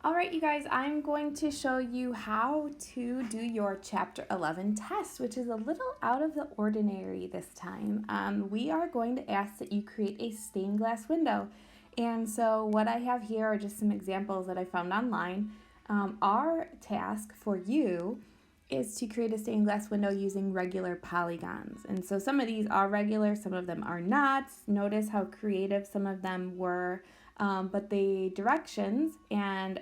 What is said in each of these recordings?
All right, you guys, I'm going to show you how to do your Chapter 11 test, which is a little out of the ordinary this time. We are going to ask that you create a stained glass window. And so what I have here are just some examples that I found online. Our task for you is to create a stained glass window using regular polygons. And so some of these are regular, some of them are not. Notice how creative some of them were. But the directions and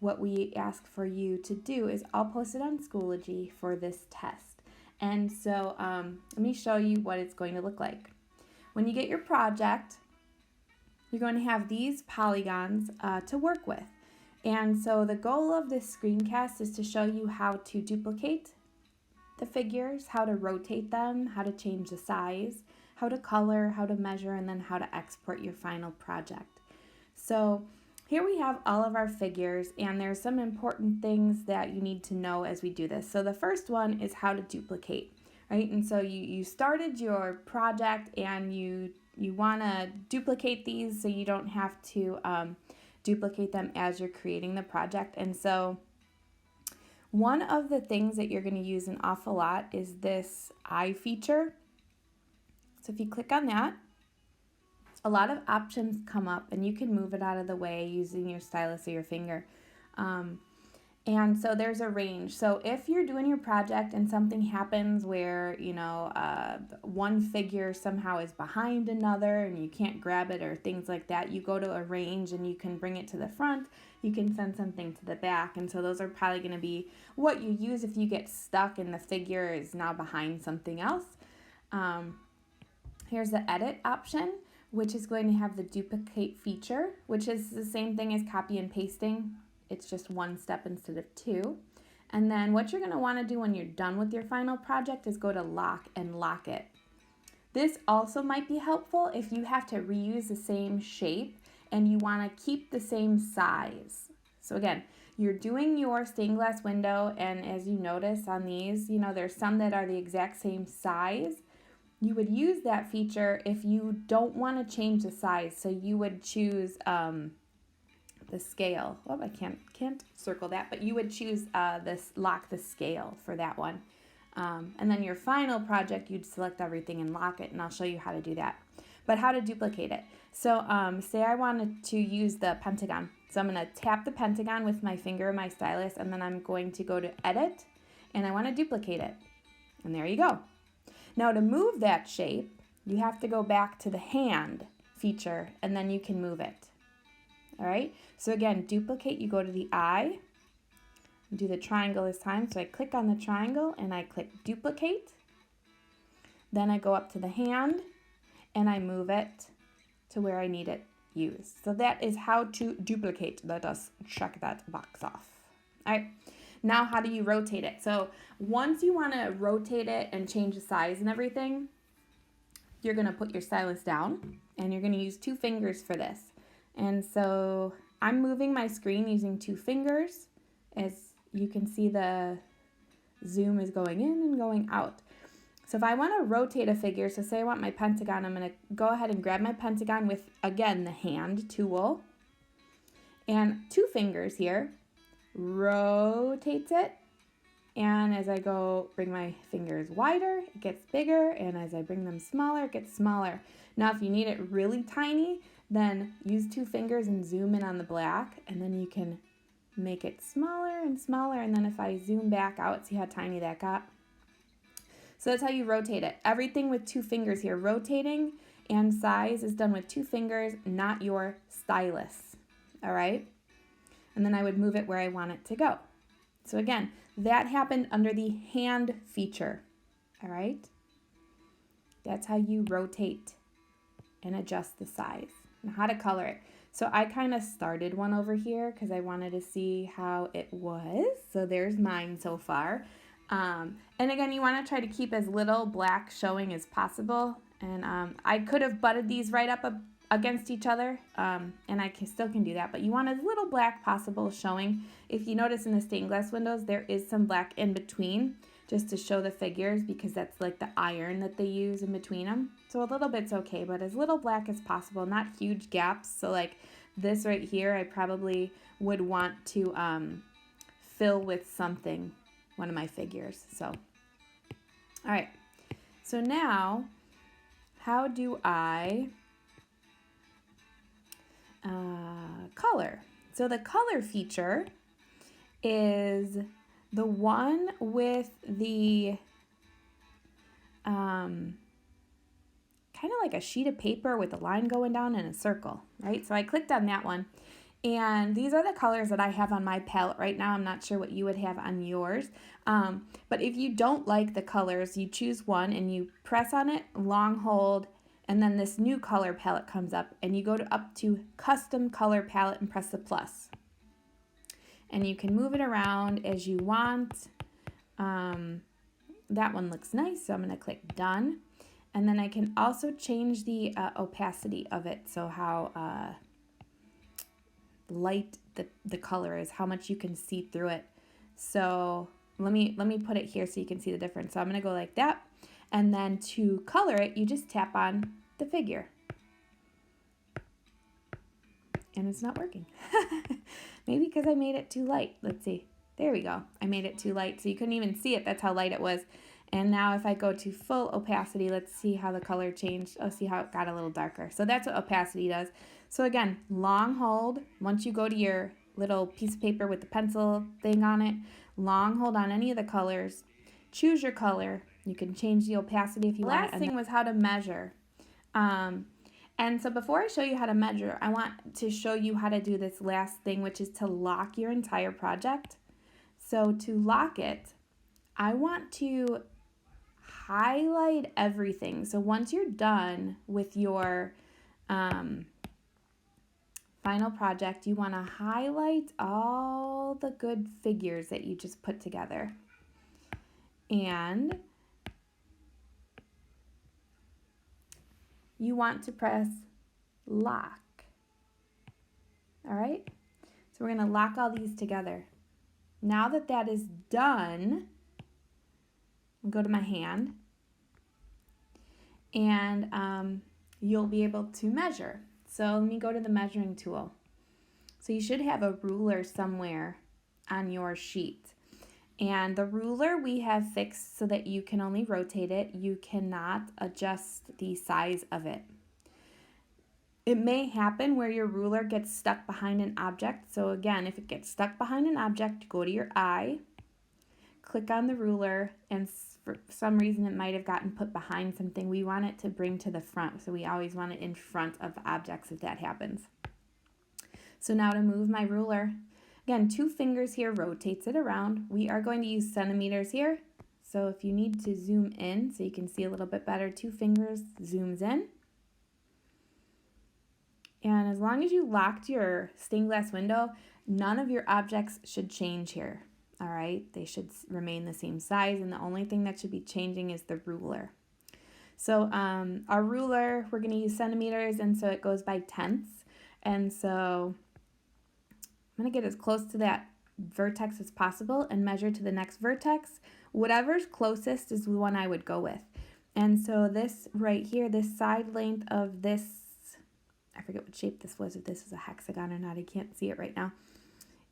what we ask for you to do is all posted on Schoology for this test. And so let me show you what it's going to look like. When you get your project, you're going to have these polygons to work with. And so the goal of this screencast is to show you how to duplicate the figures, how to rotate them, how to change the size, how to color, how to measure, and then how to export your final project. So here we have all of our figures, and there's some important things that you need to know as we do this. So the first one is how to duplicate, right? And so you started your project and you want to duplicate these so you don't have to duplicate them as you're creating the project. And so one of the things that you're going to use an awful lot is this eye feature. So if you click on that, a lot of options come up and you can move it out of the way using your stylus or your finger. And so there's a range. So if you're doing your project and something happens where, one figure somehow is behind another and you can't grab it or things like that, you go to a range and you can bring it to the front. You can send something to the back. And so those are probably going to be what you use if you get stuck and the figure is now behind something else. Here's the edit option, which is going to have the duplicate feature, which is the same thing as copy and pasting. It's just one step instead of two. And then what you're going to want to do when you're done with your final project is go to lock and lock it. This also might be helpful if you have to reuse the same shape and you want to keep the same size. So again, you're doing your stained glass window, and as you notice on these, there's some that are the exact same size. You would use that feature if you don't want to change the size. So you would choose the scale. Oh, I can't circle that, but you would choose this lock the scale for that one. And then your final project, you'd select everything and lock it, and I'll show you how to do that. But how to duplicate it. So say I wanted to use the pentagon. So I'm going to tap the pentagon with my finger, my stylus, and then I'm going to go to edit, and I want to duplicate it. And there you go. Now to move that shape, you have to go back to the hand feature and then you can move it. All right, so again, duplicate, you go to the eye, do the triangle this time. So I click on the triangle and I click duplicate. Then I go up to the hand and I move it to where I need it used. So that is how to duplicate. Let us check that box off. All right. Now, how do you rotate it? So once you want to rotate it and change the size and everything, you're going to put your stylus down and you're going to use two fingers for this. And so I'm moving my screen using two fingers. As you can see, the zoom is going in and going out. So if I want to rotate a figure, so say I want my pentagon, I'm going to go ahead and grab my pentagon with, again, the hand tool and two fingers here. Rotates it, and as I go bring my fingers wider, it gets bigger, and as I bring them smaller, it gets smaller. Now if you need it really tiny, then use two fingers and zoom in on the black, and then you can make it smaller and smaller, and then if I zoom back out, see how tiny that got? So that's how you rotate it. Everything with two fingers here, rotating and size is done with two fingers, not your stylus. All right? And then I would move it where I want it to go. So again, that happened under the hand feature, all right? That's how you rotate and adjust the size. Now how to color it. So I kind of started one over here because I wanted to see how it was. So there's mine so far. And again, you want to try to keep as little black showing as possible. And I could have butted these right up against each other, and I still can do that, but you want as little black possible showing. If you notice in the stained glass windows, there is some black in between just to show the figures because that's like the iron that they use in between them. So a little bit's okay, but as little black as possible, not huge gaps. So like this right here, I probably would want to fill with something, one of my figures. So, all right. So now, how do I color? So the color feature is the one with the kind of like a sheet of paper with a line going down in a circle, right? So I clicked on that one. And these are the colors that I have on my palette right now. I'm not sure what you would have on yours. But if you don't like the colors, you choose one and you press on it, long hold, and then this new color palette comes up. And you go up to Custom Color Palette and press the plus. And you can move it around as you want. That one looks nice, so I'm going to click Done. And then I can also change the opacity of it, so how light the color is, how much you can see through it. So let me put it here so you can see the difference. So I'm going to go like that, and then to color it, you just tap on the figure. And it's not working. Maybe because I made it too light. Let's see. There we go. I made it too light, so you couldn't even see it. That's how light it was. And now if I go to full opacity, let's see how the color changed. Oh, see how it got a little darker. So that's what opacity does. So again, long hold. Once you go to your little piece of paper with the pencil thing on it, long hold on any of the colors. Choose your color. You can change the opacity if you want. Last thing was how to measure. And so before I show you how to measure, I want to show you how to do this last thing, which is to lock your entire project. So to lock it, I want to highlight everything. So once you're done with your final project, you want to highlight all the good figures that you just put together. And you want to press lock. All right? So we're going to lock all these together. Now that that is done, I'll go to my hand, and you'll be able to measure. So let me go to the measuring tool. So you should have a ruler somewhere on your sheet. And the ruler we have fixed so that you can only rotate it. You cannot adjust the size of it. It may happen where your ruler gets stuck behind an object. So again, if it gets stuck behind an object, go to your eye, click on the ruler, and for some reason it might have gotten put behind something. We want it to bring to the front, so we always want it in front of the objects if that happens. So now to move my ruler, again, 2 fingers here rotates it around. We are going to use centimeters here. So if you need to zoom in so you can see a little bit better, 2 fingers zooms in. And as long as you locked your stained glass window, none of your objects should change here. All right, they should remain the same size, and the only thing that should be changing is the ruler. So our ruler, we're going to use centimeters, and so it goes by tenths. And so I'm going to get as close to that vertex as possible and measure to the next vertex. Whatever's closest is the one I would go with. And so this right here, this side length of this, I forget what shape this was, if this is a hexagon or not. I can't see it right now.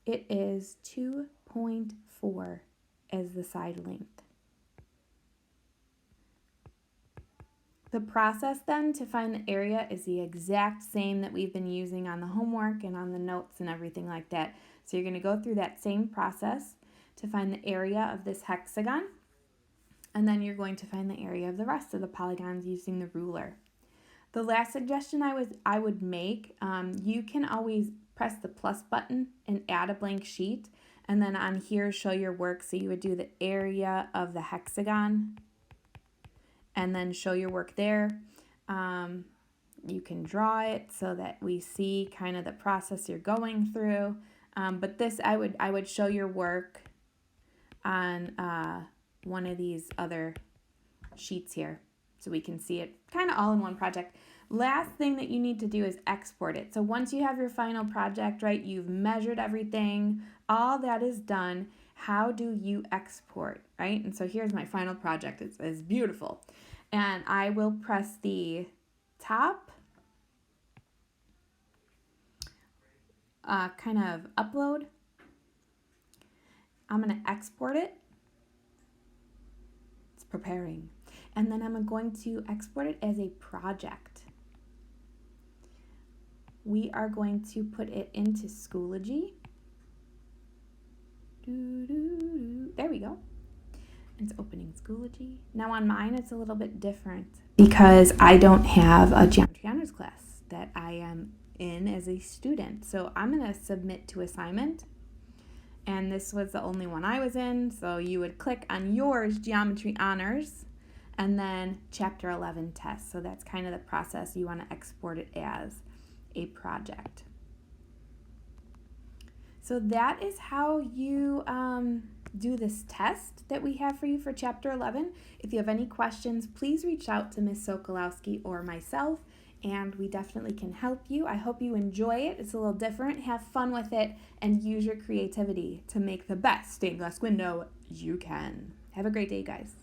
It is 2.4 as the side length. The process then to find the area is the exact same that we've been using on the homework and on the notes and everything like that. So you're going to go through that same process to find the area of this hexagon, and then you're going to find the area of the rest of the polygons using the ruler. The last suggestion I would make, you can always press the plus button and add a blank sheet, and then on here show your work. So you would do the area of the hexagon and then show your work there. You can draw it so that we see kind of the process you're going through. But this, I would show your work on one of these other sheets here so we can see it kind of all in one project. Last thing that you need to do is export it. So once you have your final project, right, you've measured everything, all that is done, how do you export, right? And so here's my final project. It's beautiful. And I will press the top kind of upload. I'm going to export it. It's preparing. And then I'm going to export it as a project. We are going to put it into Schoology. There we go. It's opening Schoology. Now on mine, it's a little bit different because I don't have a Geometry Honors class that I am in as a student. So I'm going to submit to assignment. And this was the only one I was in. So you would click on yours, Geometry Honors, and then Chapter 11 test. So that's kind of the process. You want to export it as a project. So that is how you do this test that we have for you for Chapter 11. If you have any questions, please reach out to Ms. Sokolowski or myself, and we definitely can help you. I hope you enjoy it. It's a little different. Have fun with it, and use your creativity to make the best stained glass window you can. Have a great day, guys.